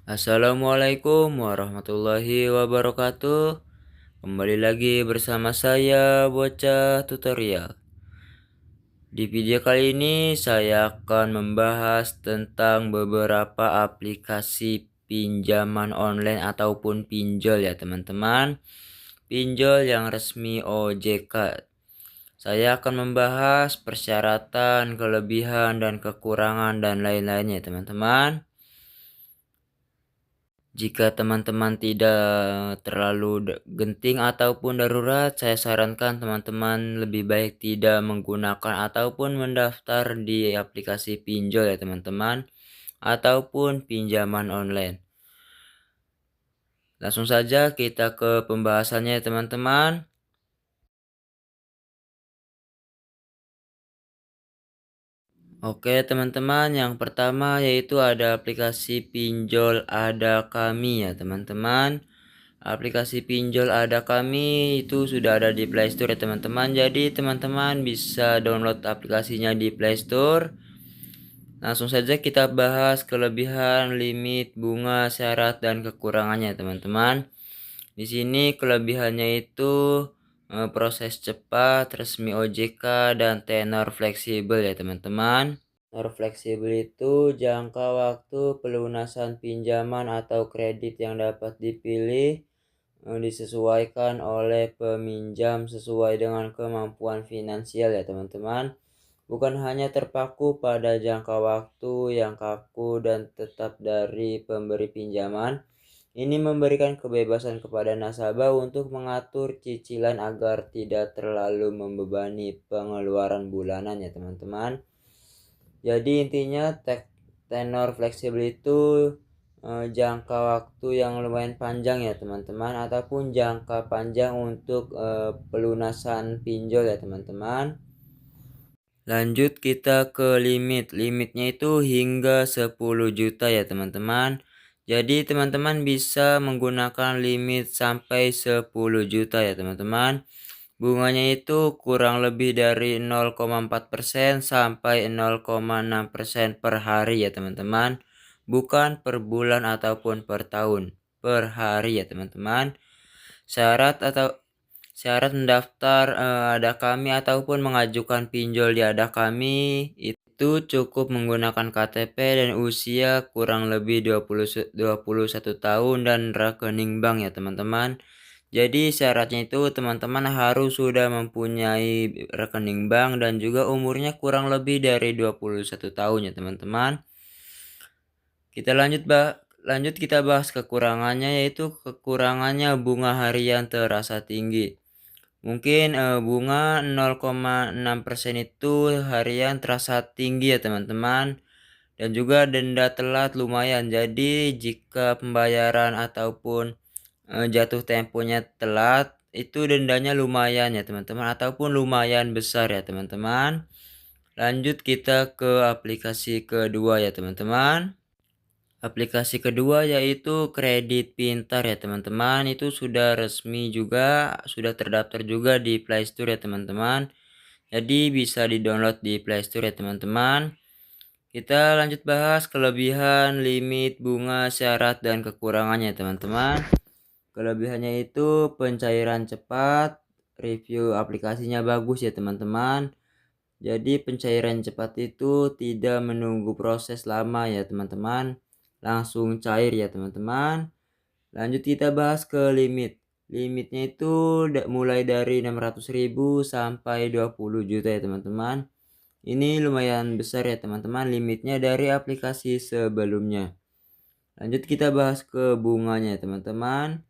Assalamualaikum warahmatullahi wabarakatuh. Kembali lagi bersama saya Bocah Tutorial. Di video kali ini saya akan membahas tentang beberapa aplikasi pinjaman online ataupun pinjol ya teman-teman. Pinjol yang resmi OJK. Saya akan membahas persyaratan, kelebihan dan kekurangan dan lain-lainnya teman-teman. Jika teman-teman tidak terlalu genting ataupun darurat, saya sarankan teman-teman lebih baik tidak menggunakan ataupun mendaftar di aplikasi pinjol ya teman-teman, ataupun pinjaman online. Langsung saja kita ke pembahasannya ya teman-teman. Oke teman-teman, yang pertama yaitu ada aplikasi pinjol Ada Kami ya teman-teman. Aplikasi pinjol Ada Kami itu sudah ada di Play Store ya teman-teman. Jadi teman-teman bisa download aplikasinya di Play Store. Langsung saja kita bahas kelebihan, limit, bunga, syarat dan kekurangannya teman-teman. Di sini kelebihannya itu proses cepat, resmi OJK dan tenor fleksibel ya teman-teman. Tenor fleksibel itu jangka waktu pelunasan pinjaman atau kredit yang dapat dipilih disesuaikan oleh peminjam sesuai dengan kemampuan finansial ya teman-teman. Bukan hanya terpaku pada jangka waktu yang kaku dan tetap dari pemberi pinjaman. Ini memberikan kebebasan kepada nasabah untuk mengatur cicilan agar tidak terlalu membebani pengeluaran bulanan ya teman-teman. Jadi intinya tenor fleksibel itu jangka waktu yang lumayan panjang ya teman-teman, ataupun jangka panjang untuk pelunasan pinjol ya teman-teman. Lanjut kita ke limitnya itu hingga 10 juta ya teman-teman. Jadi teman-teman bisa menggunakan limit sampai 10 juta ya teman-teman. Bunganya itu kurang lebih dari 0,4% sampai 0,6% per hari ya teman-teman. Bukan per bulan ataupun per tahun, per hari ya teman-teman. Syarat mendaftar Ada Kami ataupun mengajukan pinjol di Ada Kami itu cukup menggunakan KTP dan usia kurang lebih 21 tahun dan rekening bank ya teman-teman. Jadi syaratnya itu teman-teman harus sudah mempunyai rekening bank dan juga umurnya kurang lebih dari 21 tahun ya teman-teman. Lanjut kita bahas kekurangannya, yaitu kekurangannya bunga harian terasa tinggi. Mungkin bunga 0,6% itu harian terasa tinggi ya teman-teman. Dan juga denda telat lumayan. Jadi jika pembayaran ataupun jatuh temponya telat, itu dendanya lumayan ya teman-teman, ataupun lumayan besar ya teman-teman. Lanjut kita ke aplikasi kedua ya teman-teman. Aplikasi kedua yaitu Kredit Pintar ya teman-teman. Itu sudah resmi juga, sudah terdaftar juga di Play Store ya teman-teman. Jadi bisa di-download di Play Store ya teman-teman. Kita lanjut bahas kelebihan, limit, bunga, syarat dan kekurangannya teman-teman. Kelebihannya itu pencairan cepat, review aplikasinya bagus ya teman-teman. Jadi pencairan cepat itu tidak menunggu proses lama ya teman-teman. Langsung cair ya teman-teman. Lanjut kita bahas ke limit. Limitnya itu mulai dari 600.000 sampai 20 juta ya teman-teman. Ini lumayan besar ya teman-teman limitnya dari aplikasi sebelumnya. Lanjut kita bahas ke bunganya ya teman-teman.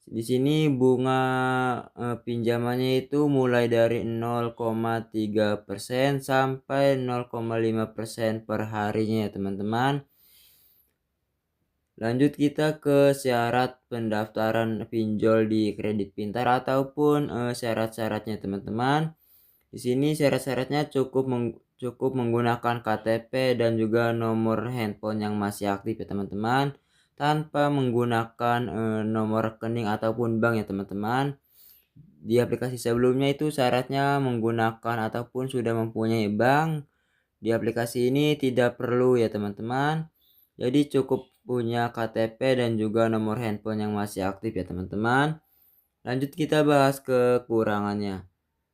Di sini bunga pinjamannya itu mulai dari 0,3% sampai 0,5% per harinya ya teman-teman. Lanjut kita ke syarat pendaftaran pinjol di Kredit Pintar ataupun syarat-syaratnya teman-teman. Di sini syarat-syaratnya cukup menggunakan KTP dan juga nomor handphone yang masih aktif ya teman-teman, tanpa menggunakan nomor rekening ataupun bank ya teman-teman. Di aplikasi sebelumnya itu syaratnya menggunakan ataupun sudah mempunyai bank. Di aplikasi ini tidak perlu ya teman-teman. Jadi cukup punya KTP dan juga nomor handphone yang masih aktif ya teman-teman. Lanjut kita bahas kekurangannya.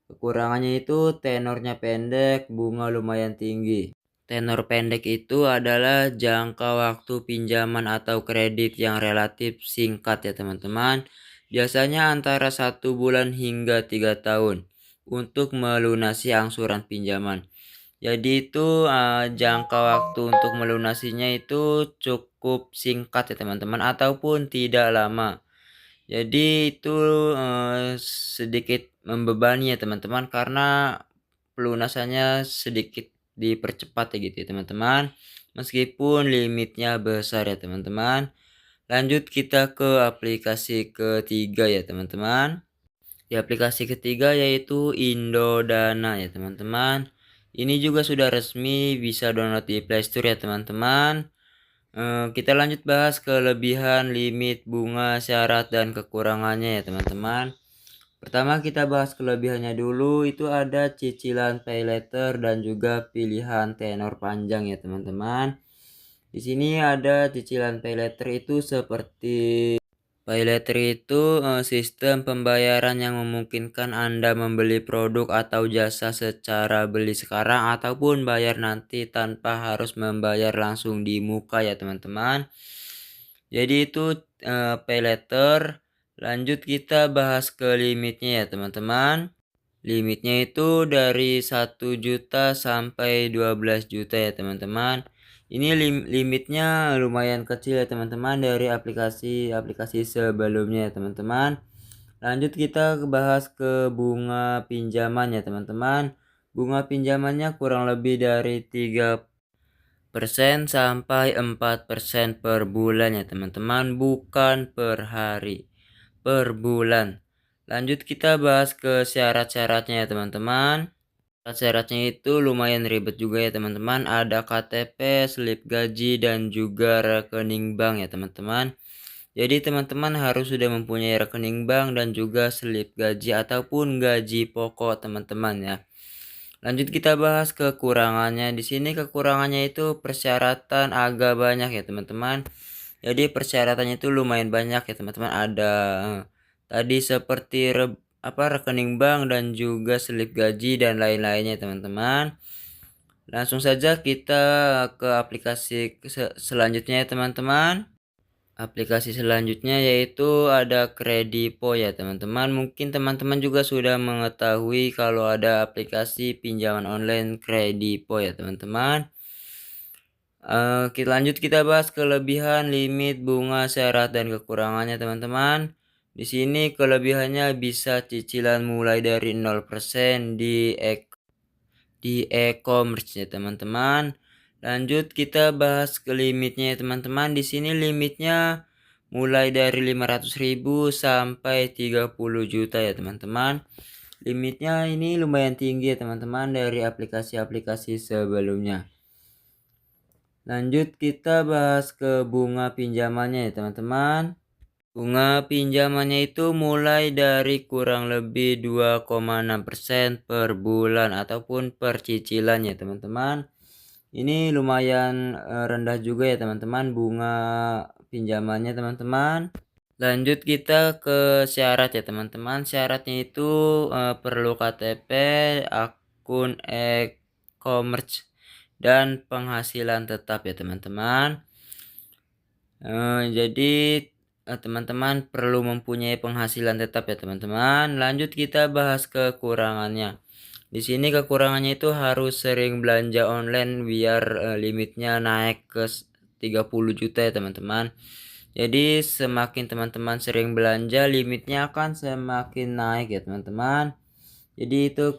Kekurangannya itu tenornya pendek, bunga lumayan tinggi. Tenor pendek itu adalah jangka waktu pinjaman atau kredit yang relatif singkat ya teman-teman. Biasanya antara 1 bulan hingga 3 tahun untuk melunasi angsuran pinjaman. Jadi itu jangka waktu untuk melunasinya itu cukup singkat ya teman-teman ataupun tidak lama. Jadi itu sedikit membebani ya teman-teman karena pelunasannya sedikit dipercepat ya gitu ya teman-teman. Meskipun limitnya besar ya teman-teman. Lanjut kita ke aplikasi ketiga ya teman-teman. Di aplikasi ketiga yaitu Indodana ya teman-teman. Ini juga sudah resmi, bisa download di Play Store ya teman-teman. Kita lanjut bahas kelebihan, limit, bunga, syarat, dan kekurangannya ya teman-teman. Pertama kita bahas kelebihannya dulu, itu ada cicilan pay later dan juga pilihan tenor panjang ya teman-teman. Di sini ada cicilan pay later itu seperti paylater itu sistem pembayaran yang memungkinkan Anda membeli produk atau jasa secara beli sekarang ataupun bayar nanti tanpa harus membayar langsung di muka ya teman-teman. Jadi itu paylater. Lanjut kita bahas ke limitnya ya teman-teman. Limitnya itu dari 1 juta sampai 12 juta ya teman-teman. Ini limitnya lumayan kecil ya teman-teman dari aplikasi-aplikasi sebelumnya ya teman-teman. Lanjut kita bahas ke bunga pinjaman ya teman-teman. Bunga pinjamannya kurang lebih dari 3% sampai 4% per bulan ya teman-teman, bukan per hari, per bulan. Lanjut kita bahas ke syarat-syaratnya ya teman-teman. Syaratnya itu lumayan ribet juga ya teman-teman. Ada KTP, slip gaji, dan juga rekening bank ya teman-teman. Jadi teman-teman harus sudah mempunyai rekening bank dan juga slip gaji ataupun gaji pokok teman-teman ya. Lanjut kita bahas kekurangannya. Di sini kekurangannya itu persyaratan agak banyak ya teman-teman. Jadi persyaratannya itu lumayan banyak ya teman-teman. Ada tadi seperti rekening bank dan juga slip gaji dan lain-lainnya teman-teman. Langsung saja kita ke aplikasi selanjutnya ya teman-teman. Aplikasi selanjutnya yaitu ada Kredipo ya teman-teman. Mungkin teman-teman juga sudah mengetahui kalau ada aplikasi pinjaman online Kredipo ya teman-teman. Kita lanjut kita bahas kelebihan, limit, bunga, syarat, dan kekurangannya teman-teman. Di sini kelebihannya bisa cicilan mulai dari 0% di e-commerce ya teman-teman. Lanjut kita bahas ke limitnya ya teman-teman. Di sini limitnya mulai dari 500.000 sampai 30 juta ya teman-teman. Limitnya ini lumayan tinggi ya teman-teman dari aplikasi-aplikasi sebelumnya. Lanjut kita bahas ke bunga pinjamannya ya teman-teman. Bunga pinjamannya itu mulai dari kurang lebih 2,6% per bulan ataupun per cicilan ya teman-teman. Ini lumayan rendah juga ya teman-teman bunga pinjamannya teman-teman. Lanjut kita ke syarat ya teman-teman. Syaratnya itu perlu KTP, akun e-commerce, dan penghasilan tetap ya teman-teman. Jadi teman-teman perlu mempunyai penghasilan tetap ya teman-teman. Lanjut kita bahas kekurangannya. Di sini kekurangannya itu harus sering belanja online biar limitnya naik ke 30 juta ya teman-teman. Jadi semakin teman-teman sering belanja, limitnya akan semakin naik ya teman-teman. Jadi itu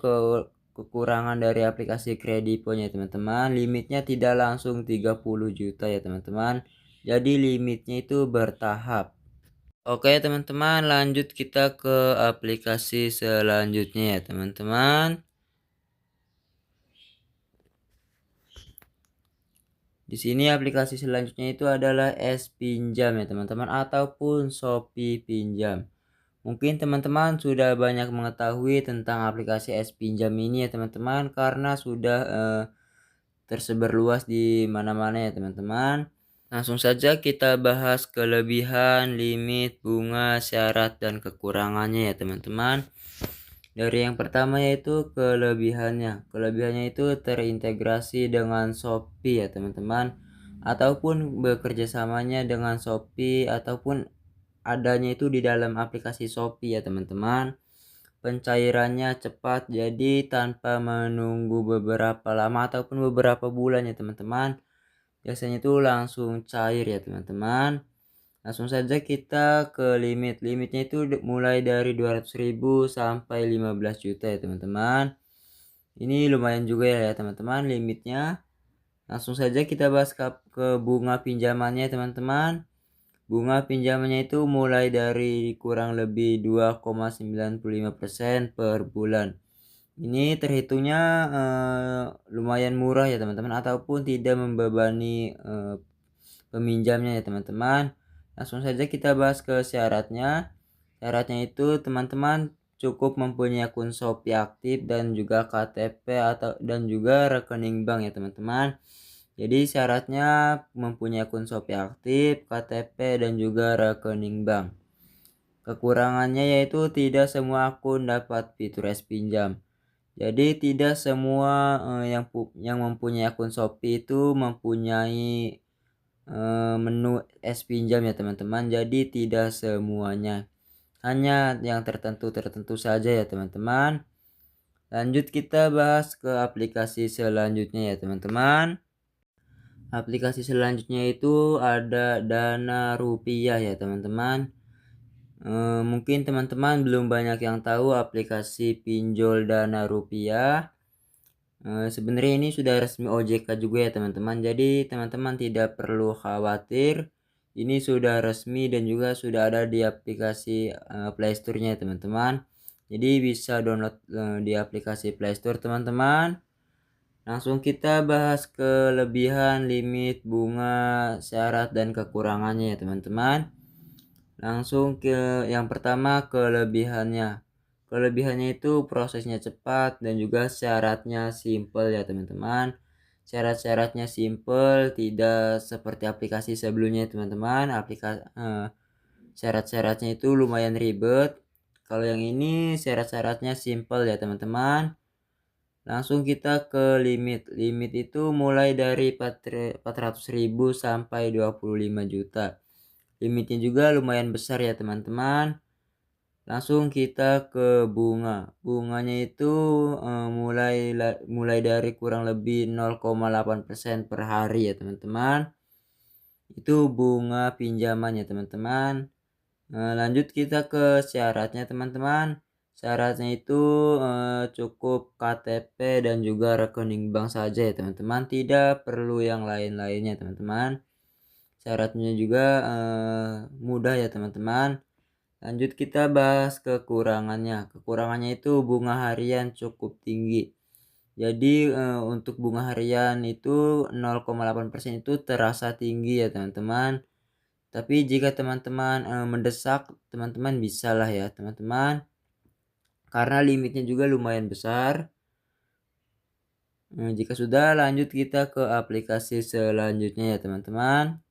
kekurangan dari aplikasi Kredipo ya teman-teman. Limitnya tidak langsung 30 juta ya teman-teman. Jadi limitnya itu bertahap. Oke teman-teman, lanjut kita ke aplikasi selanjutnya ya teman-teman. Di sini aplikasi selanjutnya itu adalah S-Pinjam ya teman-teman ataupun Shopee Pinjam. Mungkin teman-teman sudah banyak mengetahui tentang aplikasi S-Pinjam ini ya teman-teman karena sudah tersebar luas di mana-mana ya teman-teman. Langsung saja kita bahas kelebihan, limit, bunga, syarat, dan kekurangannya ya teman-teman. Dari yang pertama yaitu kelebihannya. Kelebihannya itu terintegrasi dengan Shopee ya teman-teman. Ataupun bekerja samanya dengan Shopee ataupun adanya itu di dalam aplikasi Shopee ya teman-teman. Pencairannya cepat jadi tanpa menunggu beberapa lama ataupun beberapa bulan ya teman-teman. Biasanya itu langsung cair ya teman-teman. Langsung saja kita ke limit. Limitnya itu mulai dari 200.000 sampai 15 juta ya teman-teman. Ini lumayan juga ya teman-teman limitnya. Langsung saja kita bahas ke bunga pinjamannya teman-teman. Bunga pinjamannya itu mulai dari kurang lebih 2,95% per bulan. Ini terhitungnya lumayan murah ya teman-teman ataupun tidak membebani peminjamnya ya teman-teman. Langsung saja kita bahas ke syaratnya. Syaratnya itu teman-teman cukup mempunyai akun Shopee aktif dan juga KTP dan juga rekening bank ya teman-teman. Jadi syaratnya mempunyai akun Shopee aktif, KTP dan juga rekening bank. Kekurangannya yaitu tidak semua akun dapat fitur es pinjam. Jadi tidak semua yang mempunyai akun Shopee itu mempunyai menu es pinjam ya teman-teman. Jadi tidak semuanya, hanya yang tertentu saja ya teman-teman. Lanjut kita bahas ke aplikasi selanjutnya ya teman-teman. Aplikasi selanjutnya itu ada Dana Rupiah ya teman-teman. Mungkin teman-teman belum banyak yang tahu aplikasi pinjol Dana Rupiah. Sebenarnya ini sudah resmi OJK juga ya teman-teman. Jadi teman-teman tidak perlu khawatir. Ini sudah resmi dan juga sudah ada di aplikasi Play Store-nya ya teman-teman. Jadi bisa download di aplikasi Play Store teman-teman. Langsung kita bahas kelebihan, limit, bunga, syarat, dan kekurangannya ya teman-teman. Langsung ke yang pertama kelebihannya. Kelebihannya itu prosesnya cepat dan juga syaratnya simple ya teman-teman. Syarat-syaratnya simple, tidak seperti aplikasi sebelumnya teman-teman. Syarat-syaratnya itu lumayan ribet. Kalau yang ini syarat-syaratnya simple ya teman-teman. Langsung kita ke limit. Limit itu mulai dari 400.000 sampai 25 juta. Limitnya juga lumayan besar ya teman-teman. Langsung kita ke bunga. Bunganya itu mulai dari kurang lebih 0,8% per hari ya teman-teman. Itu bunga pinjaman ya teman-teman. Lanjut kita ke syaratnya teman-teman. Syaratnya itu cukup KTP dan juga rekening bank saja ya teman-teman. Tidak perlu yang lain-lainnya teman-teman. Syaratnya juga mudah ya teman-teman. Lanjut kita bahas kekurangannya. Kekurangannya itu bunga harian cukup tinggi. Jadi untuk bunga harian itu 0,8% itu terasa tinggi ya teman-teman. Tapi jika teman-teman mendesak, teman-teman bisa lah ya teman-teman. Karena limitnya juga lumayan besar. Jika sudah, lanjut kita ke aplikasi selanjutnya ya teman-teman.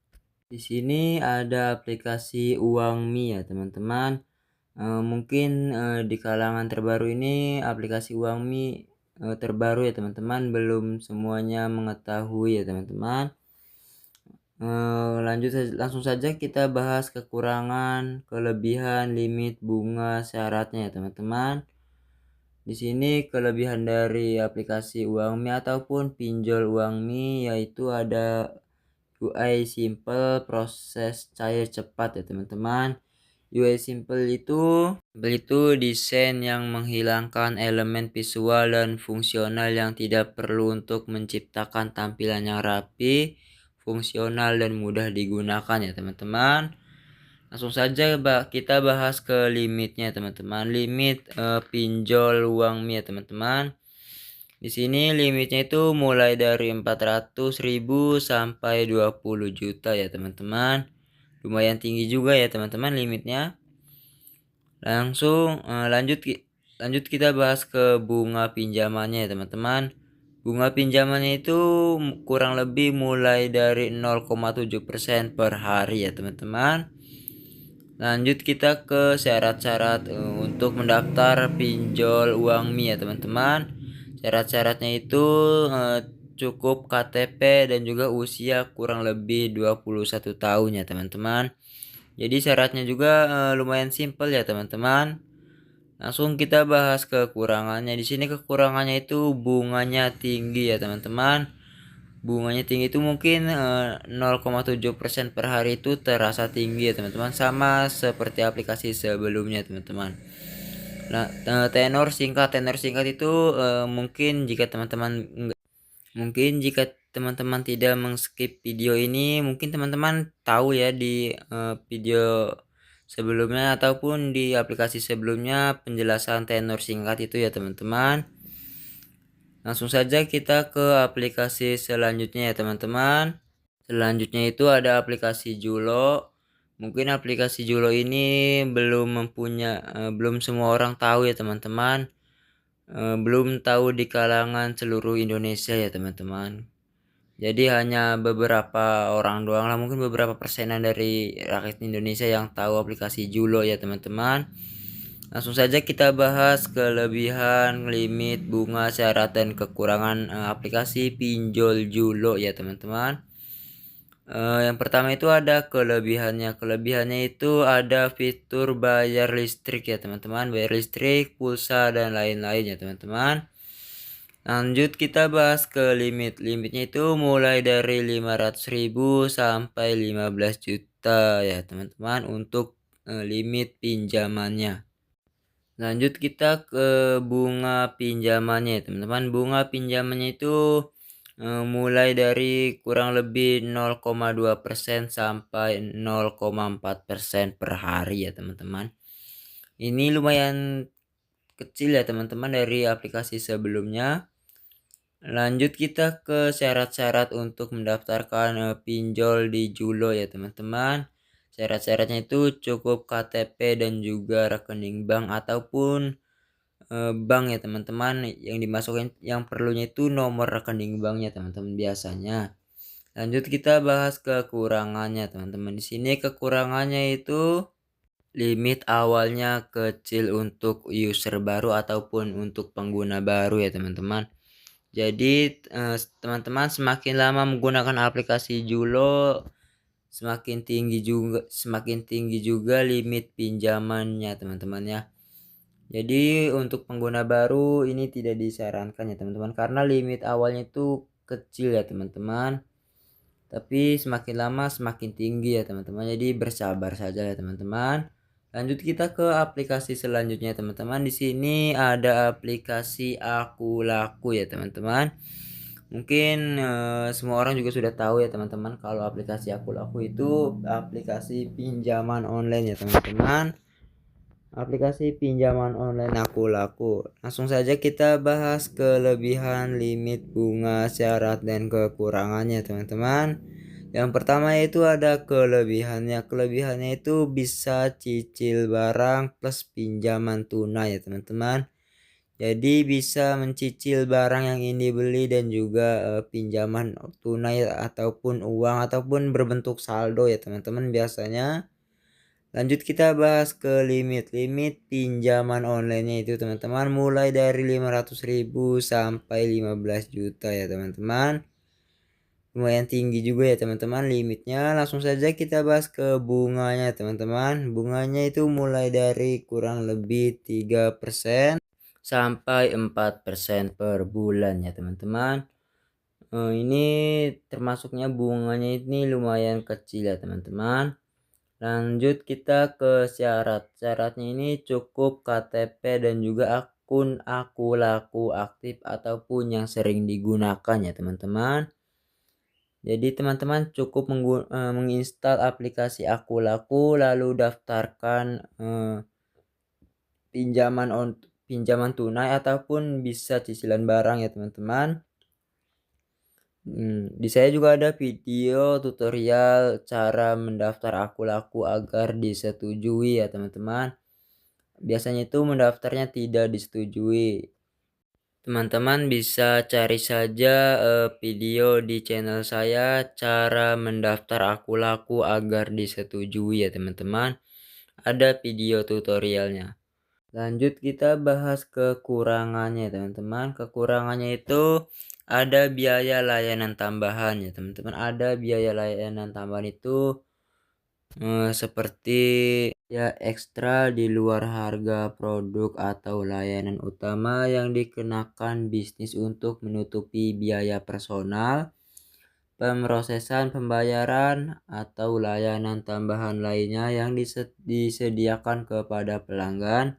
Di sini ada aplikasi Uangmi ya teman-teman. Mungkin di kalangan terbaru ini aplikasi Uangmi terbaru ya teman-teman, belum semuanya mengetahui ya teman-teman. Langsung saja kita bahas kekurangan, kelebihan, limit, bunga, syaratnya ya teman-teman. Di sini kelebihan dari aplikasi Uangmi ataupun pinjol Uangmi yaitu ada UI simple, proses cair cepat ya teman-teman. UI simple itu desain yang menghilangkan elemen visual dan fungsional yang tidak perlu untuk menciptakan tampilan yang rapi, fungsional dan mudah digunakan ya teman-teman. Langsung saja kita bahas ke limitnya teman-teman. Limit pinjol Uangmi ya teman-teman. Di sini limitnya itu mulai dari 400.000 sampai 20 juta ya teman-teman. Lumayan tinggi juga ya teman-teman limitnya. Langsung lanjut kita bahas ke bunga pinjamannya ya teman-teman. Bunga pinjamannya itu kurang lebih mulai dari 0,7% per hari ya teman-teman. Lanjut kita ke syarat-syarat untuk mendaftar pinjol uang Mi ya teman-teman. Syarat-syaratnya itu cukup KTP dan juga usia kurang lebih 21 tahun ya teman-teman. Jadi syaratnya juga lumayan simpel ya teman-teman. Langsung kita bahas kekurangannya. Di sini kekurangannya itu bunganya tinggi ya teman-teman. Bunganya tinggi itu mungkin 0,7% per hari, itu terasa tinggi ya teman-teman, sama seperti aplikasi sebelumnya teman-teman. Nah, tenor singkat itu mungkin jika teman-teman tidak mengskip video ini, mungkin teman-teman tahu ya di video sebelumnya ataupun di aplikasi sebelumnya penjelasan tenor singkat itu ya teman-teman. Langsung saja kita ke aplikasi selanjutnya ya teman-teman. Selanjutnya itu ada aplikasi Julo. Mungkin aplikasi Julo ini belum semua orang tahu ya teman-teman. Belum tahu di kalangan seluruh Indonesia ya teman-teman. Jadi hanya beberapa orang doang lah, mungkin beberapa persenan dari rakyat Indonesia yang tahu aplikasi Julo ya teman-teman. Langsung saja kita bahas kelebihan, limit, bunga, syarat, dan kekurangan aplikasi pinjol Julo ya teman-teman. Yang pertama itu ada kelebihannya. Kelebihannya itu ada fitur bayar listrik ya teman-teman. Bayar listrik, pulsa, dan lain-lain ya teman-teman. Lanjut kita bahas ke limit. Limitnya itu mulai dari 500.000 sampai 15 juta ya teman-teman untuk limit pinjamannya. Lanjut kita ke bunga pinjamannya teman-teman. Bunga pinjamannya itu mulai dari kurang lebih 0,2% sampai 0,4% per hari ya teman-teman. Ini lumayan kecil ya teman-teman dari aplikasi sebelumnya. Lanjut kita ke syarat-syarat untuk mendaftarkan pinjol di Julo ya teman-teman. Syarat-syaratnya itu cukup KTP dan juga rekening bank ataupun bank ya teman-teman. Yang dimasukin, yang perlunya itu nomor rekening banknya teman-teman biasanya. Lanjut kita bahas kekurangannya teman-teman. Di sini kekurangannya itu limit awalnya kecil untuk user baru ataupun untuk pengguna baru ya teman-teman. Jadi teman-teman semakin lama menggunakan aplikasi Julo, semakin tinggi juga limit pinjamannya teman-teman ya. Jadi untuk pengguna baru ini tidak disarankan ya teman-teman, karena limit awalnya itu kecil ya teman-teman. Tapi semakin lama semakin tinggi ya teman-teman. Jadi bersabar saja ya teman-teman. Lanjut kita ke aplikasi selanjutnya teman-teman. Di sini ada aplikasi Aku Laku ya teman-teman. Mungkin semua orang juga sudah tahu ya teman-teman kalau aplikasi Aku Laku itu aplikasi pinjaman online ya teman-teman. Aplikasi pinjaman online Aku Laku. Langsung saja kita bahas kelebihan, limit, bunga, syarat, dan kekurangannya teman-teman. Yang pertama itu ada kelebihannya. Kelebihannya itu bisa cicil barang plus pinjaman tunai ya teman-teman. Jadi bisa mencicil barang yang ini beli dan juga pinjaman tunai ataupun uang ataupun berbentuk saldo ya teman-teman biasanya. Lanjut kita bahas ke limit. Limit pinjaman online-nya itu teman-teman mulai dari 500.000 sampai 15 juta ya teman-teman. Lumayan tinggi juga ya teman-teman limitnya. Langsung saja kita bahas ke bunganya teman-teman. Bunganya itu mulai dari kurang lebih 3% sampai 4% per bulan ya teman-teman. Ini termasuknya bunganya ini lumayan kecil ya teman-teman. Lanjut kita ke syarat. Syaratnya ini cukup KTP dan juga akun Aku Laku aktif ataupun yang sering digunakan ya teman-teman. Jadi teman-teman cukup menginstal aplikasi Aku Laku lalu daftarkan pinjaman tunai ataupun bisa cicilan barang ya teman-teman. Di saya juga ada video tutorial cara mendaftar Aku Laku agar disetujui ya teman-teman. Biasanya itu mendaftarnya tidak disetujui. Teman-teman bisa cari saja video di channel saya cara mendaftar akun laku agar disetujui ya teman-teman. Ada video tutorialnya. Lanjut kita bahas kekurangannya teman-teman. Kekurangannya itu ada biaya layanan tambahan ya teman-teman. Ada biaya layanan tambahan itu seperti ya ekstra di luar harga produk atau layanan utama yang dikenakan bisnis untuk menutupi biaya personal, pemrosesan pembayaran, atau layanan tambahan lainnya yang disediakan kepada pelanggan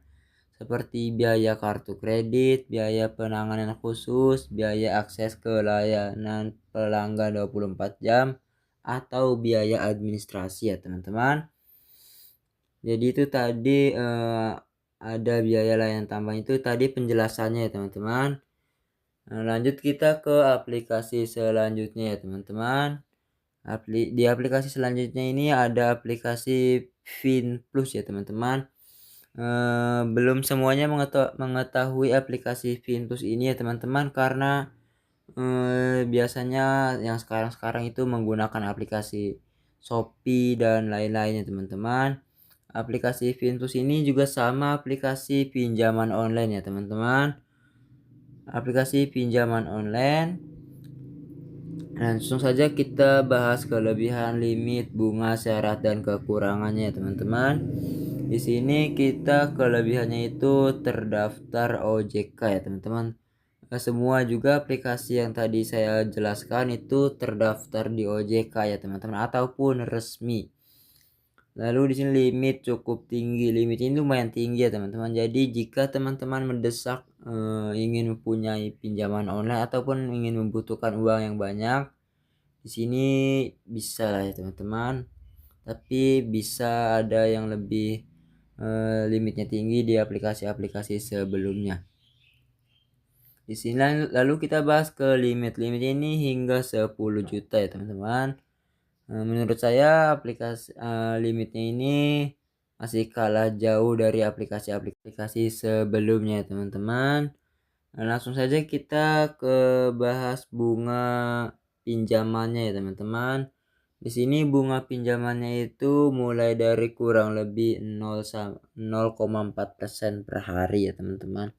seperti biaya kartu kredit, biaya penanganan khusus, biaya akses ke layanan pelanggan 24 jam, atau biaya administrasi ya teman-teman. Jadi itu tadi ada biaya layanan tambahan itu tadi penjelasannya ya teman-teman. Lanjut kita ke aplikasi selanjutnya ya teman-teman. Di aplikasi selanjutnya ini ada aplikasi FinPlus ya teman-teman. Belum semuanya mengetahui aplikasi FinPlus ini ya teman-teman, karena biasanya yang sekarang itu menggunakan aplikasi Shopee dan lain-lainnya teman-teman. Aplikasi FinPlus ini juga sama aplikasi pinjaman online ya teman-teman. Aplikasi pinjaman online. Langsung saja kita bahas kelebihan, limit, bunga, syarat, dan kekurangannya ya teman-teman. Di sini kita kelebihannya itu terdaftar OJK ya teman-teman. Semua juga aplikasi yang tadi saya jelaskan itu terdaftar di OJK ya teman-teman, ataupun resmi. Lalu di sini limit cukup tinggi. Limit ini lumayan tinggi ya teman-teman. Jadi jika teman-teman mendesak ingin mempunyai pinjaman online ataupun ingin membutuhkan uang yang banyak, di sini bisa lah ya teman-teman. Tapi bisa ada yang lebih limitnya tinggi di aplikasi-aplikasi sebelumnya. Di sini lalu kita bahas ke limit. Limit ini hingga 10 juta ya teman-teman. Menurut saya aplikasi limitnya ini masih kalah jauh dari aplikasi-aplikasi sebelumnya teman-teman. Langsung saja kita ke bahas bunga pinjamannya ya teman-teman. Di sini bunga pinjamannya itu mulai dari kurang lebih 0,4% per hari ya teman-teman.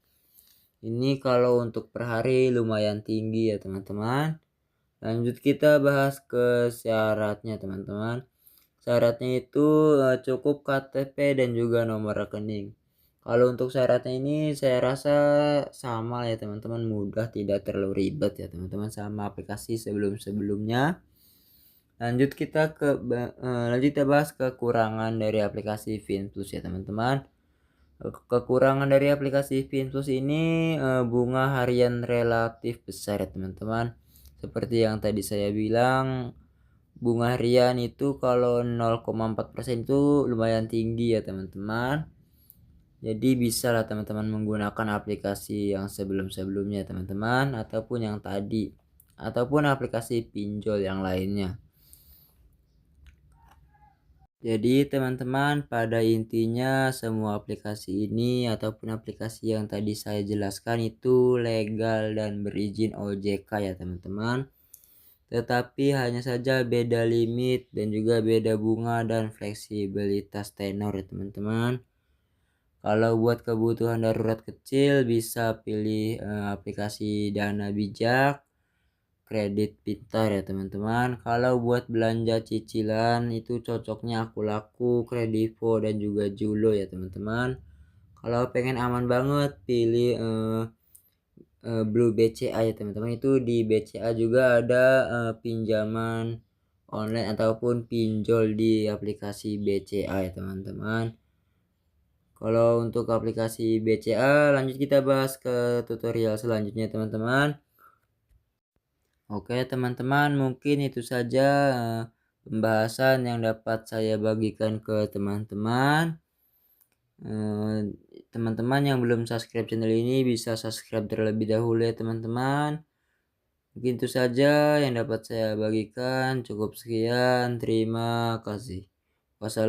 Ini kalau untuk per hari lumayan tinggi ya teman-teman. Lanjut kita bahas ke syaratnya teman-teman. Syaratnya itu cukup KTP dan juga nomor rekening. Kalau untuk syaratnya ini saya rasa sama ya teman-teman, mudah, tidak terlalu ribet ya teman-teman sama aplikasi sebelum-sebelumnya. Lanjut kita bahas kekurangan dari aplikasi FinPlus ya teman-teman. Kekurangan dari aplikasi FinPlus ini bunga harian relatif besar ya teman-teman. Seperti yang tadi saya bilang, bunga harian itu kalau 0,4% itu lumayan tinggi ya teman-teman. Jadi bisa lah teman-teman menggunakan aplikasi yang sebelum-sebelumnya teman-teman, ataupun yang tadi, ataupun aplikasi pinjol yang lainnya. Jadi teman-teman, pada intinya semua aplikasi ini ataupun aplikasi yang tadi saya jelaskan itu legal dan berizin OJK ya teman-teman. Tetapi hanya saja beda limit dan juga beda bunga dan fleksibilitas tenor ya teman-teman. Kalau buat kebutuhan darurat kecil bisa pilih aplikasi Dana Bijak, Kredit Pintar ya teman-teman. Kalau buat belanja cicilan itu cocoknya Akulaku, Kredivo, dan juga Julo ya teman-teman. Kalau pengen aman banget pilih Blue BCA ya teman-teman. Itu di BCA juga ada pinjaman online ataupun pinjol di aplikasi BCA ya teman-teman. Kalau untuk aplikasi BCA lanjut kita bahas ke tutorial selanjutnya teman-teman. Oke teman-teman, mungkin itu saja pembahasan yang dapat saya bagikan ke teman-teman. Teman-teman yang belum subscribe channel ini bisa subscribe terlebih dahulu ya teman-teman. Mungkin itu saja yang dapat saya bagikan. Cukup sekian, terima kasih. Wassalamualaikum.